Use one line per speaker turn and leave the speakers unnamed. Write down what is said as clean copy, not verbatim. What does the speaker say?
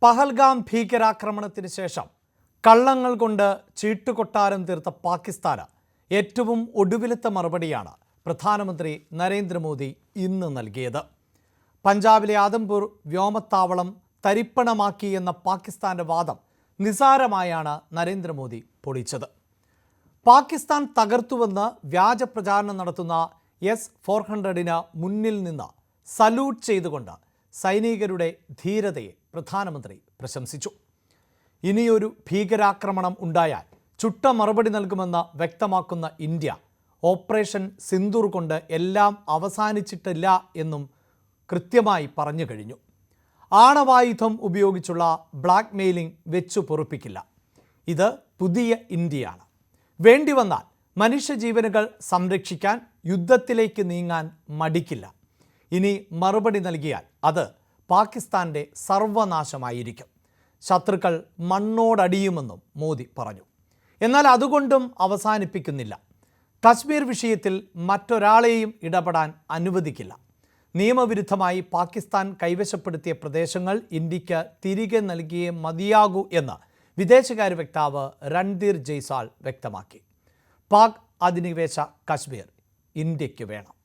പഹൽഗാം ഭീകരാക്രമണത്തിന് ശേഷം കള്ളങ്ങൾ കൊണ്ട് ചീട്ടുകൊട്ടാരം തീർത്ത പാകിസ്ഥാന് ഏറ്റവും ഒടുവിലത്തെ മറുപടിയാണ് പ്രധാനമന്ത്രി നരേന്ദ്രമോദി ഇന്ന് നൽകിയത്. പഞ്ചാബിലെ ആദംപൂർ വ്യോമത്താവളം തരിപ്പണമാക്കി എന്ന പാകിസ്ഥാന്റെ വാദം നിസാരമായാണ് നരേന്ദ്രമോദി പൊളിച്ചത്. പാകിസ്ഥാൻ തകർത്തുവെന്ന് വ്യാജ പ്രചാരണം നടത്തുന്ന S-400 മുന്നിൽ നിന്ന് സല്യൂട്ട് ചെയ്തുകൊണ്ട് സൈനികരുടെ ധീരതയെ പ്രധാനമന്ത്രി പ്രശംസിച്ചു. ഇനിയൊരു ഭീകരാക്രമണം ഉണ്ടായാൽ ചുട്ട മറുപടി നൽകുമെന്ന് വ്യക്തമാക്കുന്ന ഇന്ത്യ ഓപ്പറേഷൻ സിന്ദൂർ കൊണ്ട് എല്ലാം അവസാനിച്ചിട്ടില്ല എന്നും കൃത്യമായി പറഞ്ഞു കഴിഞ്ഞു. ആണവായുധം ഉപയോഗിച്ചുള്ള ബ്ലാക്ക് മെയിലിംഗ് വെച്ചു പൊറുപ്പിക്കില്ല. ഇത് പുതിയ ഇന്ത്യയാണ്. വേണ്ടി വന്നാൽ മനുഷ്യജീവനുകൾ സംരക്ഷിക്കാൻ യുദ്ധത്തിലേക്ക് നീങ്ങാൻ മടിക്കില്ല. ഇനി മറുപടി നൽകിയാൽ അത് പാകിസ്ഥാന്റെ സർവനാശമായിരിക്കും. ശത്രുക്കൾ മണ്ണോടടിയുമെന്നും മോദി പറഞ്ഞു. എന്നാൽ അതുകൊണ്ടും അവസാനിപ്പിക്കുന്നില്ല. കശ്മീർ വിഷയത്തിൽ മറ്റൊരാളെയും ഇടപെടാൻ അനുവദിക്കില്ല. നിയമവിരുദ്ധമായി പാകിസ്ഥാൻ കൈവശപ്പെടുത്തിയ പ്രദേശങ്ങൾ ഇന്ത്യക്ക് തിരികെ നൽകിയേ മതിയാകൂ എന്ന് വിദേശകാര്യ വക്താവ് രൺധീർ ജയ്സ്വാൾ വ്യക്തമാക്കി. പാക് അധിനിവേശ കശ്മീർ ഇന്ത്യക്ക് വേണം.